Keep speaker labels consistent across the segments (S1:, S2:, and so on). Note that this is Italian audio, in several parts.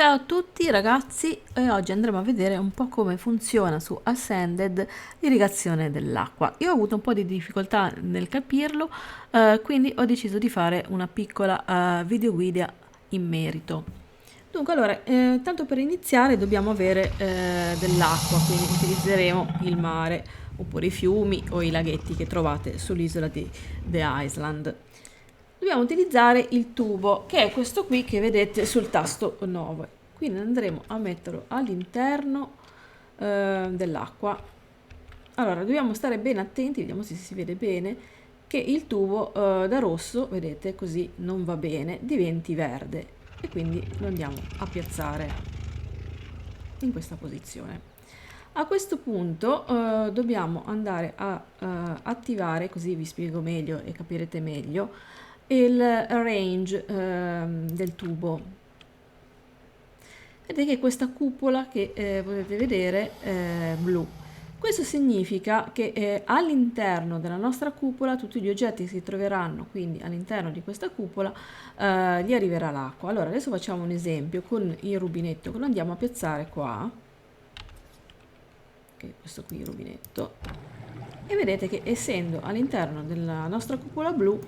S1: Ciao a tutti ragazzi, e oggi andremo a vedere un po' come funziona su Ascended l'irrigazione dell'acqua. Io ho avuto un po' di difficoltà nel capirlo, quindi ho deciso di fare una piccola video guida in merito. Dunque, allora, tanto per iniziare dobbiamo avere dell'acqua, quindi utilizzeremo il mare, oppure i fiumi o i laghetti che trovate sull'isola di The Island. Dobbiamo utilizzare il tubo, che è questo qui che vedete sul tasto 9. Quindi andremo a metterlo all'interno dell'acqua. Allora, dobbiamo stare ben attenti, vediamo se si vede bene, che il tubo da rosso, vedete, così non va bene, diventi verde e quindi lo andiamo a piazzare in questa posizione. A questo punto dobbiamo andare a attivare, così vi spiego meglio e capirete meglio, il range del tubo. Vedete che questa cupola che potete vedere è blu. Questo significa che all'interno della nostra cupola tutti gli oggetti che si troveranno, quindi all'interno di questa cupola gli arriverà l'acqua. Allora adesso facciamo un esempio con il rubinetto che lo andiamo a piazzare qua, che è questo qui il rubinetto, e vedete che essendo all'interno della nostra cupola blu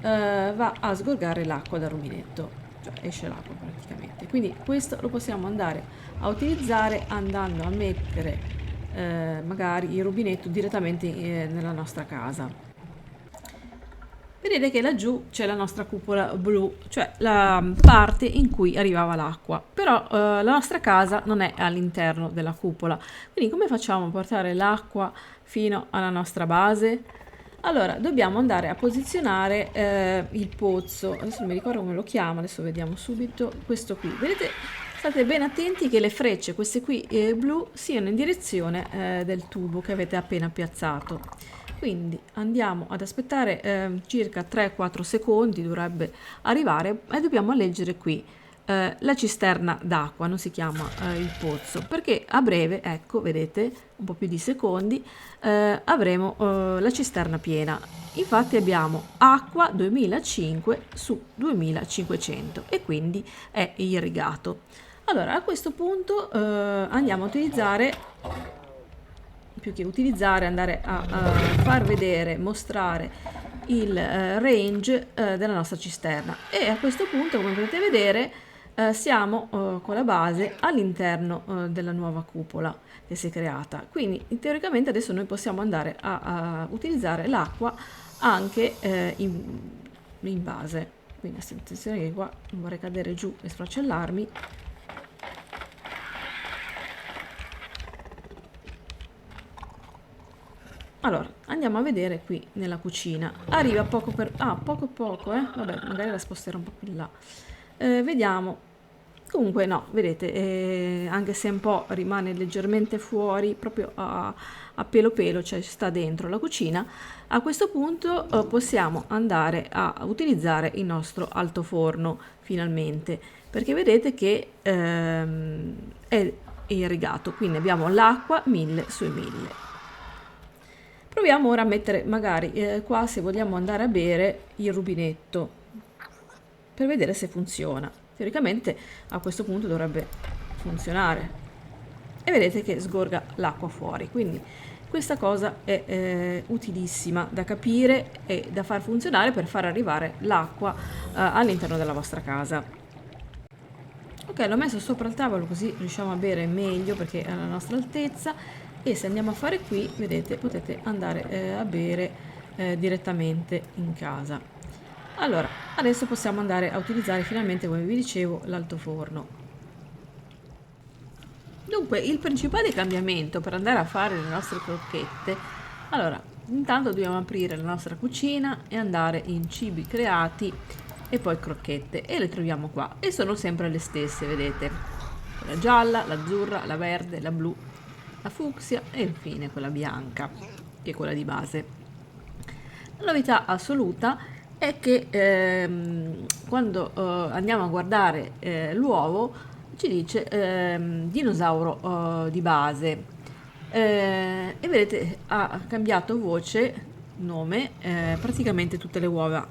S1: va a sgorgare l'acqua dal rubinetto, cioè esce l'acqua praticamente. Quindi questo lo possiamo andare a utilizzare andando a mettere magari il rubinetto direttamente nella nostra casa. Vedete che laggiù c'è la nostra cupola blu, cioè la parte in cui arrivava l'acqua, però la nostra casa non è all'interno della cupola. Quindi come facciamo a portare l'acqua fino alla nostra base? Allora, dobbiamo andare a posizionare il pozzo, adesso non mi ricordo come lo chiamo, adesso vediamo subito, questo qui. Vedete, state ben attenti che le frecce, queste qui blu, siano in direzione del tubo che avete appena piazzato. Quindi andiamo ad aspettare circa 3-4 secondi, dovrebbe arrivare, e dobbiamo leggere qui la cisterna d'acqua, non si chiama il pozzo, perché a breve, ecco, vedete, un po' più di secondi, avremo la cisterna piena. Infatti abbiamo acqua 2005 su 2500 e quindi è irrigato. Allora, a questo punto andiamo a utilizzare, più che utilizzare, andare a far vedere, mostrare il range della nostra cisterna, e a questo punto, come potete vedere, siamo con la base all'interno della nuova cupola che si è creata. Quindi teoricamente adesso noi possiamo andare a utilizzare l'acqua anche in base. Quindi attenzione che qua non vorrei cadere giù e sfracellarmi. Allora, andiamo a vedere qui nella cucina. Arriva poco per... poco, vabbè, magari la sposterò un po' più in là. Vediamo. Comunque no, vedete, anche se un po' rimane leggermente fuori, proprio a pelo pelo, cioè sta dentro la cucina, a questo punto possiamo andare a utilizzare il nostro altoforno, finalmente, perché vedete che è irrigato, quindi abbiamo l'acqua 1000 sui 1000. Proviamo ora a mettere magari qua, se vogliamo andare a bere, il rubinetto per vedere se funziona. Teoricamente a questo punto dovrebbe funzionare e vedete che sgorga l'acqua fuori, quindi questa cosa è utilissima da capire e da far funzionare per far arrivare l'acqua all'interno della vostra casa. Ok, l'ho messo sopra il tavolo così riusciamo a bere meglio perché è alla nostra altezza, e se andiamo a fare qui, vedete, potete andare a bere direttamente in casa. Allora, adesso possiamo andare a utilizzare finalmente, come vi dicevo, l'altoforno. Dunque, il principale cambiamento per andare a fare le nostre crocchette, allora, intanto dobbiamo aprire la nostra cucina e andare in cibi creati e poi crocchette, e le troviamo qua e sono sempre le stesse, vedete, quella gialla, l'azzurra, la verde, la blu, la fucsia e infine quella bianca, che è quella di base. La novità assoluta è che quando andiamo a guardare l'uovo ci dice dinosauro di base, e vedete ha cambiato voce, nome, praticamente tutte le uova.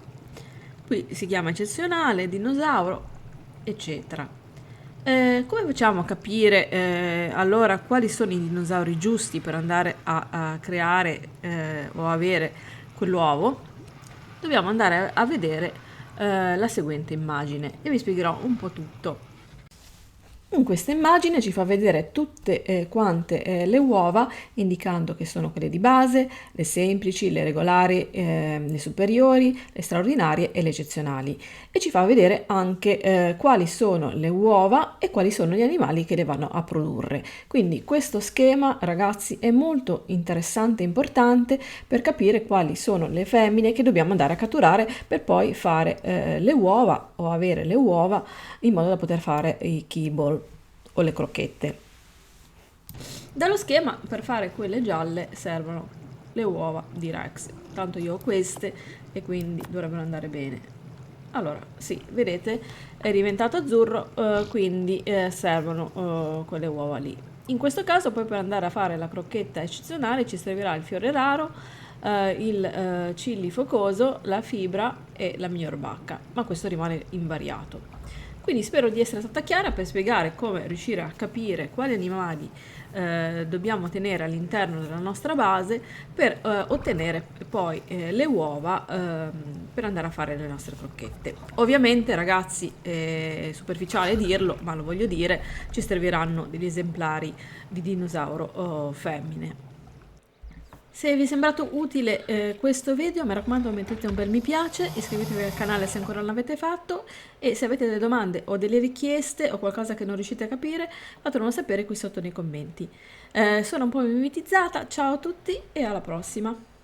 S1: Qui si chiama eccezionale, dinosauro, eccetera. Come facciamo a capire allora quali sono i dinosauri giusti per andare a creare o avere quell'uovo? Dobbiamo andare a vedere la seguente immagine e vi spiegherò un po' tutto. In questa immagine ci fa vedere tutte quante le uova, indicando che sono quelle di base, le semplici, le regolari, le superiori, le straordinarie e le eccezionali. E ci fa vedere anche quali sono le uova e quali sono gli animali che le vanno a produrre. Quindi questo schema, ragazzi, è molto interessante e importante per capire quali sono le femmine che dobbiamo andare a catturare per poi fare le uova o avere le uova in modo da poter fare i kibble o le crocchette. Dallo schema per fare quelle gialle servono le uova di Rex. Tanto io ho queste e quindi dovrebbero andare bene. Allora, sì, vedete, è diventato azzurro, quindi servono quelle uova lì. In questo caso poi per andare a fare la crocchetta eccezionale ci servirà il fiore raro, il chili focoso, la fibra e la miglior bacca, ma questo rimane invariato. Quindi spero di essere stata chiara per spiegare come riuscire a capire quali animali dobbiamo tenere all'interno della nostra base per ottenere poi le uova per andare a fare le nostre crocchette. Ovviamente, ragazzi, è superficiale dirlo, ma lo voglio dire, ci serviranno degli esemplari di dinosauro femmine. Se vi è sembrato utile questo video, mi raccomando mettete un bel mi piace, iscrivetevi al canale se ancora non l'avete fatto e se avete delle domande o delle richieste o qualcosa che non riuscite a capire, fatemelo sapere qui sotto nei commenti. Sono un po' mimetizzata, ciao a tutti e alla prossima!